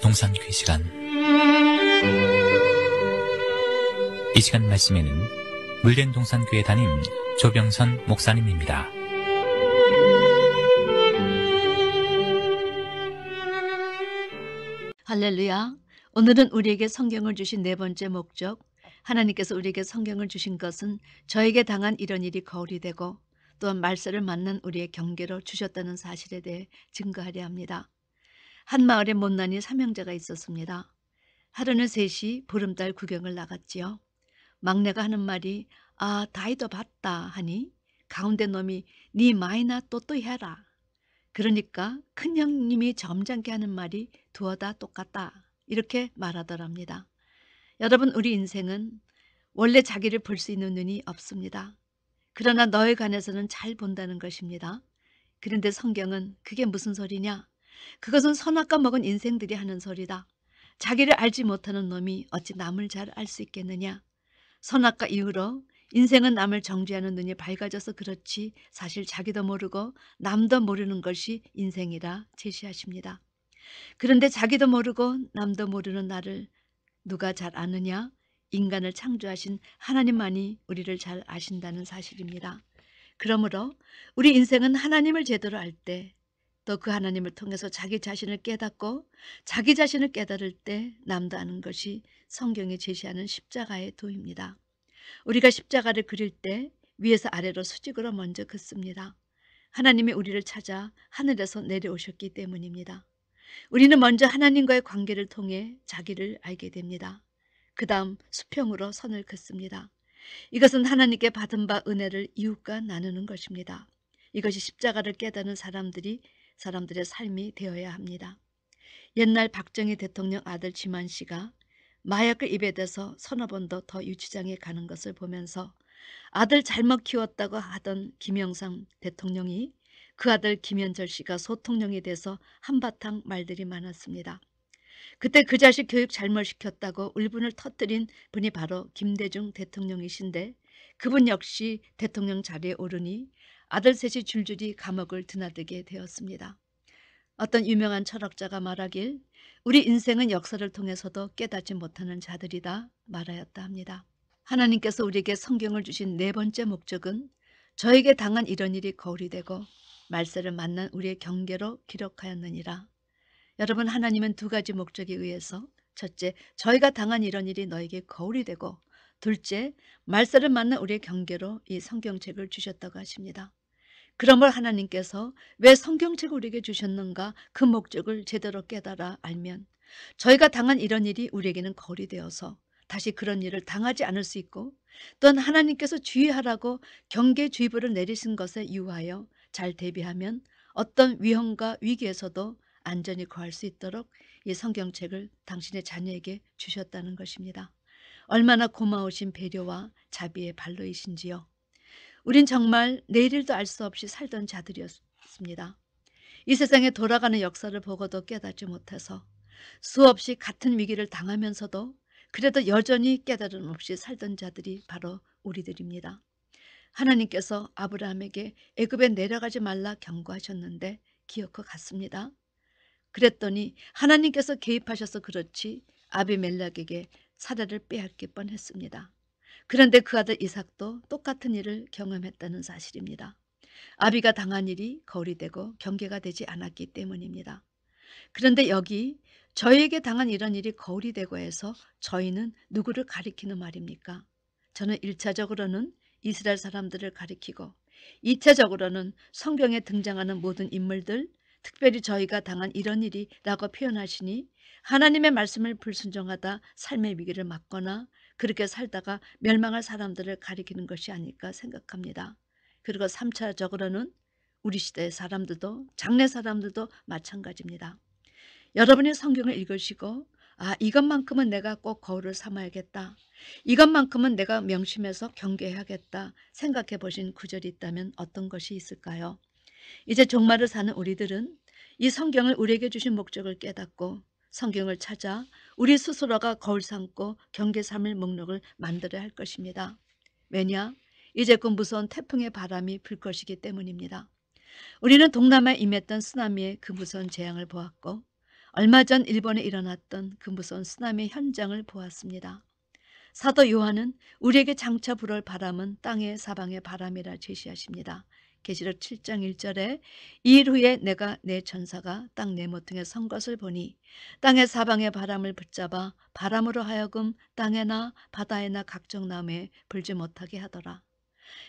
동산교회 시간. 이 시간 말씀에는 물된 동산교회 담임 조병선 목사님입니다. 할렐루야. 오늘은 우리에게 성경을 주신 네 번째 목적, 하나님께서 우리에게 성경을 주신 것은 저에게 당한 이런 일이 거울이 되고 또한 말세를 만난 우리의 경계로 주셨다는 사실에 대해 증거하려 합니다. 한 마을에 못난이 삼형제가 있었습니다. 하루는 셋이 보름달 구경을 나갔지요. 막내가 하는 말이 다이도 봤다 하니 가운데 놈이 니 마이나 또또 해라. 그러니까 큰 형님이 점잖게 하는 말이 두어 다 똑같다. 이렇게 말하더랍니다. 여러분, 우리 인생은 원래 자기를 볼 수 있는 눈이 없습니다. 그러나 너에 관해서는 잘 본다는 것입니다. 그런데 성경은 그게 무슨 소리냐? 그것은 선악과 먹은 인생들이 하는 소리다. 자기를 알지 못하는 놈이 어찌 남을 잘 알 수 있겠느냐? 선악과 이후로 인생은 남을 정죄하는 눈이 밝아져서 그렇지 사실 자기도 모르고 남도 모르는 것이 인생이라 제시하십니다. 그런데 자기도 모르고 남도 모르는 나를 누가 잘 아느냐? 인간을 창조하신 하나님만이 우리를 잘 아신다는 사실입니다. 그러므로 우리 인생은 하나님을 제대로 알 때, 또 그 하나님을 통해서 자기 자신을 깨닫고 자기 자신을 깨달을 때 남도 아는 것이 성경이 제시하는 십자가의 도입니다. 우리가 십자가를 그릴 때 위에서 아래로 수직으로 먼저 긋습니다. 하나님이 우리를 찾아 하늘에서 내려오셨기 때문입니다. 우리는 먼저 하나님과의 관계를 통해 자기를 알게 됩니다. 그 다음 수평으로 선을 긋습니다. 이것은 하나님께 받은 바 은혜를 이웃과 나누는 것입니다. 이것이 십자가를 깨닫는 사람들의 삶이 되어야 합니다. 옛날 박정희 대통령 아들 지만 씨가 마약을 입에 대서 서너 번도 더 유치장에 가는 것을 보면서 아들 잘못 키웠다고 하던 김영삼 대통령이 그 아들 김현철 씨가 소통령이 돼서 한바탕 말들이 많았습니다. 그때 그 자식 교육 잘못시켰다고 울분을 터뜨린 분이 바로 김대중 대통령이신데 그분 역시 대통령 자리에 오르니 아들 셋이 줄줄이 감옥을 드나들게 되었습니다. 어떤 유명한 철학자가 말하길 우리 인생은 역사를 통해서도 깨닫지 못하는 자들이다 말하였다 합니다. 하나님께서 우리에게 성경을 주신 네 번째 목적은 저에게 당한 이런 일이 거울이 되고 말세를 만난 우리의 경계로 기록하였느니라. 여러분, 하나님은 두 가지 목적에 의해서 첫째, 저희가 당한 이런 일이 너에게 거울이 되고 둘째, 말세를 만난 우리의 경계로 이 성경책을 주셨다고 하십니다. 그러므로 하나님께서 왜 성경책을 우리에게 주셨는가 그 목적을 제대로 깨달아 알면 저희가 당한 이런 일이 우리에게는 거울이 되어서 다시 그런 일을 당하지 않을 수 있고 또한 하나님께서 주의하라고 경계주의보를 내리신 것에 유하여 잘 대비하면 어떤 위험과 위기에서도 안전히 거할 수 있도록 이 성경책을 당신의 자녀에게 주셨다는 것입니다. 얼마나 고마우신 배려와 자비의 발로이신지요. 우린 정말 내일도 알 수 없이 살던 자들이었습니다. 이 세상에 돌아가는 역사를 보고도 깨닫지 못해서 수없이 같은 위기를 당하면서도 그래도 여전히 깨달음 없이 살던 자들이 바로 우리들입니다. 하나님께서 아브라함에게 애굽에 내려가지 말라 경고하셨는데 기어코 갔습니다. 그랬더니 하나님께서 개입하셔서 그렇지 아비멜렉에게 사라를 빼앗길 뻔했습니다. 그런데 그 아들 이삭도 똑같은 일을 경험했다는 사실입니다. 아비가 당한 일이 거울이 되고 경계가 되지 않았기 때문입니다. 그런데 여기 저희에게 당한 이런 일이 거울이 되고 해서 저희는 누구를 가리키는 말입니까? 저는 1차적으로는 이스라엘 사람들을 가리키고 2차적으로는 성경에 등장하는 모든 인물들, 특별히 저희가 당한 이런 일이라고 표현하시니 하나님의 말씀을 불순종하다 삶의 위기를 맞거나 그렇게 살다가 멸망할 사람들을 가리키는 것이 아닐까 생각합니다. 그리고 3차적으로는 우리 시대의 사람들도 장래 사람들도 마찬가지입니다. 여러분이 성경을 읽으시고 이것만큼은 내가 꼭 거울을 삼아야겠다. 이것만큼은 내가 명심해서 경계해야겠다 생각해 보신 구절이 있다면 어떤 것이 있을까요? 이제 종말을 사는 우리들은 이 성경을 우리에게 주신 목적을 깨닫고 성경을 찾아 우리 스스로가 거울 삼고 경계 삼을 목록을 만들어야 할 것입니다. 왜냐? 이제 그 무서운 태풍의 바람이 불 것이기 때문입니다. 우리는 동남아에 임했던 쓰나미의 그 무서운 재앙을 보았고 얼마 전 일본에 일어났던 그 무서운 쓰나미 현장을 보았습니다. 사도 요한은 우리에게 장차 불어올 바람은 땅의 사방의 바람이라 제시하십니다. 계시록 7장 1절에 이일 후에 내가 내 전사가 땅 네 모퉁이에 선 것을 보니 땅의 사방의 바람을 붙잡아 바람으로 하여금 땅에나 바다에나 각종 나무에 불지 못하게 하더라.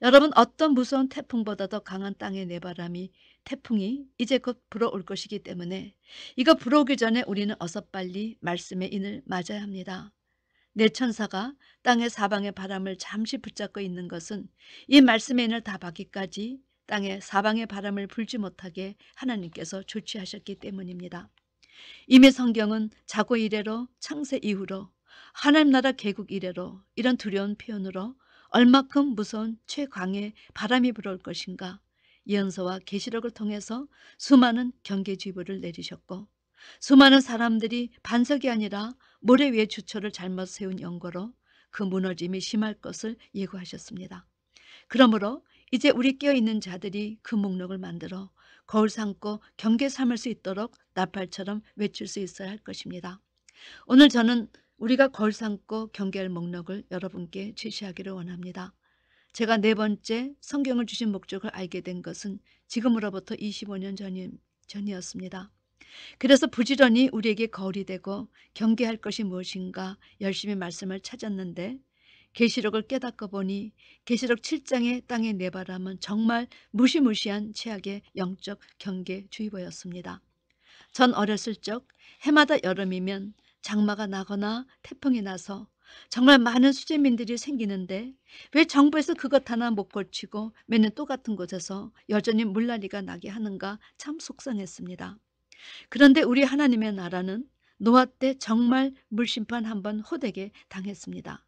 여러분, 어떤 무서운 태풍보다 더 강한 땅의 내바람이 태풍이 이제 곧 불어올 것이기 때문에 이거 불어오기 전에 우리는 어서 빨리 말씀의 인을 맞아야 합니다. 내 천사가 땅의 사방의 바람을 잠시 붙잡고 있는 것은 이 말씀의 인을 다 받기까지 땅의 사방의 바람을 불지 못하게 하나님께서 조치하셨기 때문입니다. 이미 성경은 자고 이래로 창세 이후로 하나님 나라 개국 이래로 이런 두려운 표현으로 얼마큼 무서운 최강의 바람이 불어올 것인가 예언서와 계시록을 통해서 수많은 경계주의보를 내리셨고 수많은 사람들이 반석이 아니라 모래 위에 주초를 잘못 세운 연고로 그 무너짐이 심할 것을 예고하셨습니다. 그러므로 이제 우리 깨어있는 자들이 그 목록을 만들어 거울 삼고 경계 삼을 수 있도록 나팔처럼 외칠 수 있어야 할 것입니다. 오늘 저는 우리가 거울 삼고 경계할 목록을 여러분께 제시하기를 원합니다. 제가 네 번째 성경을 주신 목적을 알게 된 것은 지금으로부터 25년 전이었습니다. 그래서 부지런히 우리에게 거울이 되고 경계할 것이 무엇인가 열심히 말씀을 찾았는데 계시록을 깨닫고 보니 계시록 7장의 땅의 내바람은 정말 무시무시한 최악의 영적 경계주의보였습니다. 전 어렸을 적 해마다 여름이면 장마가 나거나 태풍이 나서 정말 많은 수재민들이 생기는데 왜 정부에서 그것 하나 못 고치고 매년 똑같은 곳에서 여전히 물난리가 나게 하는가 참 속상했습니다. 그런데 우리 하나님의 나라는 노아 때 정말 물심판 한번 호되게 당했습니다.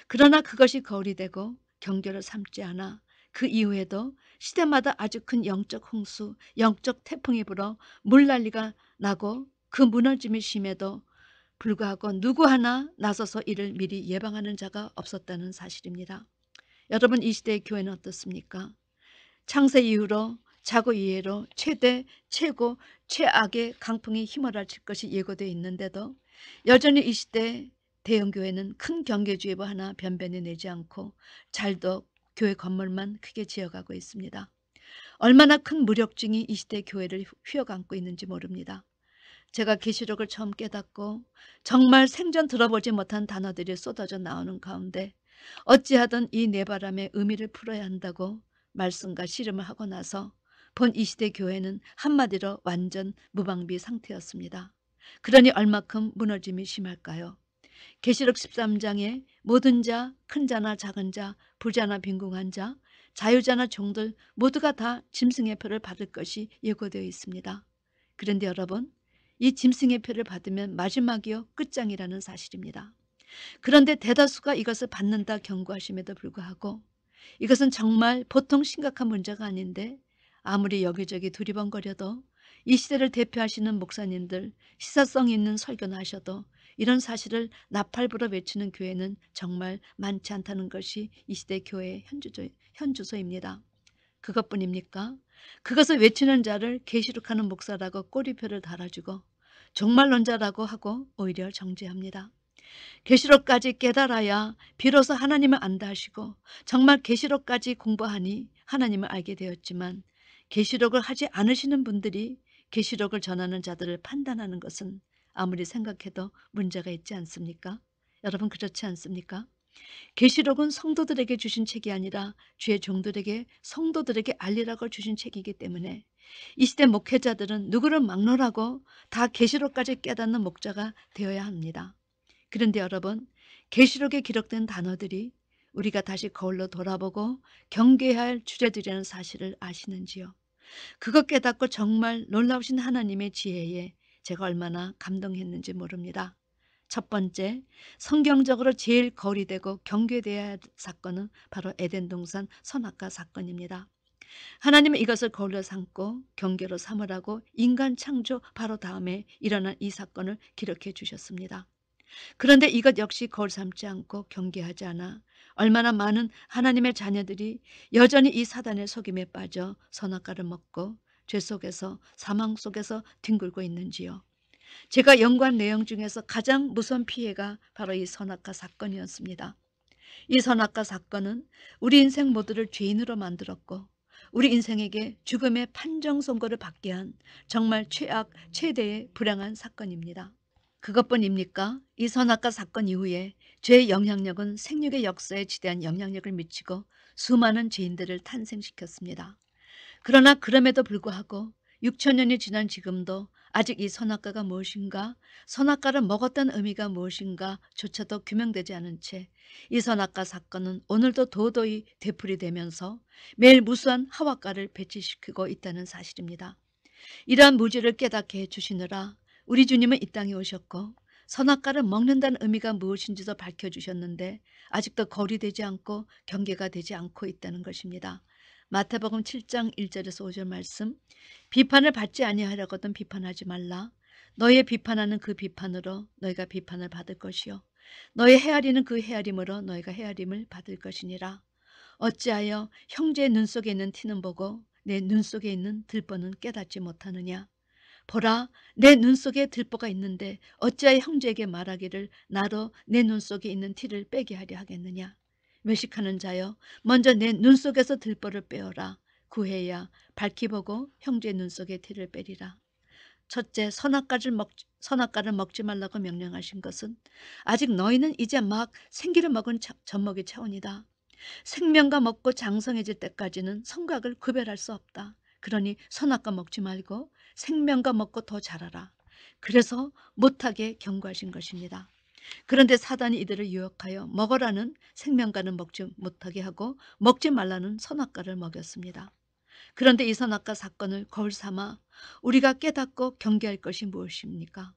그러나 그것이 거울이 되고 경계를 삼지 않아 그 이후에도 시대마다 아주 큰 영적 홍수, 영적 태풍이 불어 물난리가 나고 그 무너짐이 심해도 불구하고 누구 하나 나서서 이를 미리 예방하는 자가 없었다는 사실입니다. 여러분, 이 시대의 교회는 어떻습니까? 창세 이후로 자고 이래로 최대, 최고, 최악의 강풍이 휘몰아칠 것이 예고되어 있는데도 여전히 이 시대 대형교회는 큰 경계주의보 하나 변변히 내지 않고 잘도 교회 건물만 크게 지어가고 있습니다. 얼마나 큰 무력증이 이 시대 교회를 휘어감고 있는지 모릅니다. 제가 계시록을 처음 깨닫고 정말 생전 들어보지 못한 단어들이 쏟아져 나오는 가운데 어찌하든 이 내바람의 의미를 풀어야 한다고 말씀과 씨름을 하고 나서 본 이 시대 교회는 한마디로 완전 무방비 상태였습니다. 그러니 얼마큼 무너짐이 심할까요? 계시록 13장에 모든 자, 큰 자나 작은 자, 부자나 빈궁한 자, 자유자나 종들 모두가 다 짐승의 표를 받을 것이 예고되어 있습니다. 그런데 여러분, 이 짐승의 표를 받으면 마지막이요 끝장이라는 사실입니다. 그런데 대다수가 이것을 받는다 경고하심에도 불구하고 이것은 정말 보통 심각한 문제가 아닌데 아무리 여기저기 두리번거려도 이 시대를 대표하시는 목사님들 시사성 있는 설교나 하셔도 이런 사실을 나팔불어 외치는 교회는 정말 많지 않다는 것이 이 시대 교회의 현주소입니다. 그것뿐입니까? 그것을 외치는 자를 계시록하는 목사라고 꼬리표를 달아주고 종말론자라고 하고 오히려 정죄합니다. 계시록까지 깨달아야 비로소 하나님을 안다 하시고 정말 계시록까지 공부하니 하나님을 알게 되었지만 계시록을 하지 않으시는 분들이 계시록을 전하는 자들을 판단하는 것은 아무리 생각해도 문제가 있지 않습니까? 여러분, 그렇지 않습니까? 계시록은 성도들에게 주신 책이 아니라 주의 종들에게 성도들에게 알리라고 주신 책이기 때문에 이 시대 목회자들은 누구를 막론하고 다 계시록까지 깨닫는 목자가 되어야 합니다. 그런데 여러분, 계시록에 기록된 단어들이 우리가 다시 거울로 돌아보고 경계해야 할 주제들이라는 사실을 아시는지요? 그것 깨닫고 정말 놀라우신 하나님의 지혜에 제가 얼마나 감동했는지 모릅니다. 첫 번째, 성경적으로 제일 거울이 되고 경계되어야 할 사건은 바로 에덴 동산 선악과 사건입니다. 하나님은 이것을 거울로 삼고 경계로 삼으라고 인간 창조 바로 다음에 일어난 이 사건을 기록해 주셨습니다. 그런데 이것 역시 거울 삼지 않고 경계하지 않아 얼마나 많은 하나님의 자녀들이 여전히 이 사단의 속임에 빠져 선악과를 먹고 죄 속에서 사망 속에서 뒹굴고 있는지요. 제가 연구한 내용 중에서 가장 무서운 피해가 바로 이 선악과 사건이었습니다. 이 선악과 사건은 우리 인생 모두를 죄인으로 만들었고 우리 인생에게 죽음의 판정 선고를 받게 한 정말 최악, 최대의 불행한 사건입니다. 그것뿐입니까? 이 선악과 사건 이후에 죄의 영향력은 생육의 역사에 지대한 영향력을 미치고 수많은 죄인들을 탄생시켰습니다. 그러나 그럼에도 불구하고 6천년이 지난 지금도 아직 이 선악과가 무엇인가, 선악과를 먹었다는 의미가 무엇인가 조차도 규명되지 않은 채 이 선악과 사건은 오늘도 도저히 되풀이되면서 매일 무수한 하와과를 배치시키고 있다는 사실입니다. 이러한 무지를 깨닫게 해주시느라 우리 주님은 이 땅에 오셨고 선악과를 먹는다는 의미가 무엇인지도 밝혀주셨는데 아직도 거리되지 않고 경계가 되지 않고 있다는 것입니다. 마태복음 7장 1절에서 5절 말씀, 비판을 받지 아니하려거든 비판하지 말라. 너의 비판하는 그 비판으로 너희가 비판을 받을 것이요 너의 헤아리는 그 헤아림으로 너희가 헤아림을 받을 것이니라. 어찌하여 형제의 눈 속에 있는 티는 보고 내 눈 속에 있는 들보는 깨닫지 못하느냐. 보라, 내 눈 속에 들보가 있는데 어찌하여 형제에게 말하기를 나로 내 눈 속에 있는 티를 빼게 하려 하겠느냐. 외식하는 자여, 먼저 내 눈 속에서 들보를 빼어라. 구해야 밝히 보고 형제의 눈 속에 티를 빼리라. 첫째, 선악과를 먹지 말라고 명령하신 것은 아직 너희는 이제 막 생기를 먹은 젖먹이 차원이다. 생명과 먹고 장성해질 때까지는 성곽을 구별할 수 없다. 그러니 선악과 먹지 말고 생명과 먹고 더 자라라. 그래서 못하게 경고하신 것입니다. 그런데 사단이 이들을 유혹하여 먹으라는 생명과는 먹지 못하게 하고 먹지 말라는 선악과를 먹였습니다. 그런데 이 선악과 사건을 거울 삼아 우리가 깨닫고 경계할 것이 무엇입니까?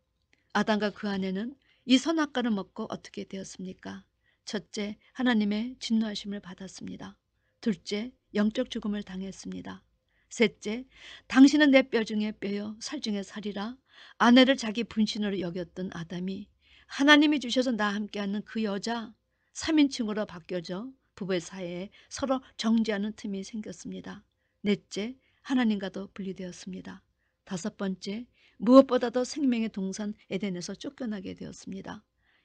아담과 그 아내는 이 선악과를 먹고 어떻게 되었습니까? 첫째, 하나님의 진노하심을 받았습니다. 둘째, 영적 죽음을 당했습니다. 셋째, 당신은 내 뼈 중에 뼈요 살 중에 살이라 아내를 자기 분신으로 여겼던 아담이 하나님이 주셔서 나와 함께하는 그 여자 3인칭으로 바뀌어져 부부의 사이에 서로 정죄하는 틈이 생겼습니다. 넷째, 하나님과도 분리되었습니다. 다섯 번째, 무엇보다도 생명의 동산 에덴에서 쫓겨나게 되었습니다.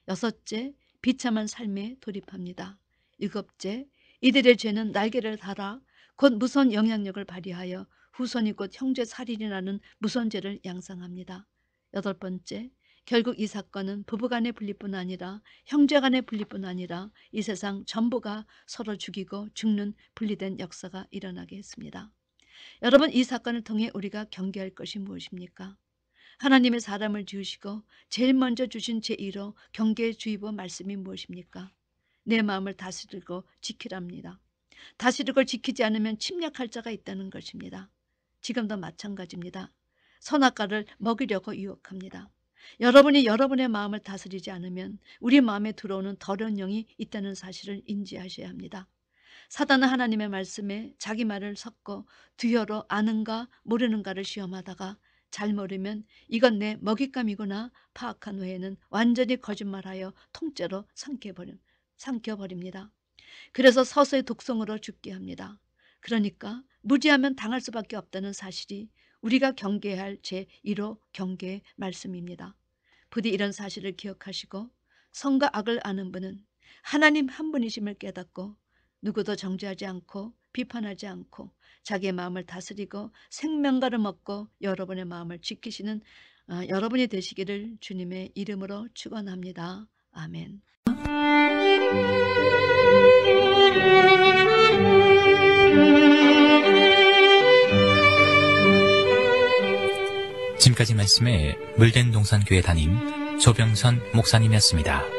여섯째, 비참한 삶에 돌입합니다. 일곱째, 이들의 죄는 날개를 달아 곧 무서운 영향력을 발휘하여 후손이 곧 형제 살인이라는 무서운 죄를 양상합니다. 여덟 번째, 결국 이 사건은 부부간의 분리뿐 아니라 형제간의 분리뿐 아니라 이 세상 전부가 서로 죽이고 죽는 분리된 역사가 일어나게 했습니다. 여러분, 이 사건을 통해 우리가 경계할 것이 무엇입니까? 하나님의 사람을 지으시고 제일 먼저 주신 제1호 경계의 주의보 말씀이 무엇입니까? 내 마음을 다스리고 지키랍니다. 다스리고 지키지 않으면 침략할 자가 있다는 것입니다. 지금도 마찬가지입니다. 선악과를 먹이려고 유혹합니다. 여러분이 여러분의 마음을 다스리지 않으면 우리 마음에 들어오는 더러운 영이 있다는 사실을 인지하셔야 합니다. 사단은 하나님의 말씀에 자기 말을 섞어 두려로 아는가 모르는가를 시험하다가 잘 모르면 이건 내 먹잇감이구나 파악한 후에는 완전히 거짓말하여 통째로 삼켜버립니다. 그래서 서서히 독성으로 죽게 합니다. 그러니까 무지하면 당할 수밖에 없다는 사실이 우리가 경계해야 할 제1호 경계의 말씀입니다. 부디 이런 사실을 기억하시고 선과 악을 아는 분은 하나님 한 분이심을 깨닫고 누구도 정죄하지 않고 비판하지 않고 자기의 마음을 다스리고 생명과를 먹고 여러분의 마음을 지키시는 여러분이 되시기를 주님의 이름으로 축원합니다. 아멘. 지금까지 말씀에 물된 동산교회 담임 조병선 목사님이었습니다.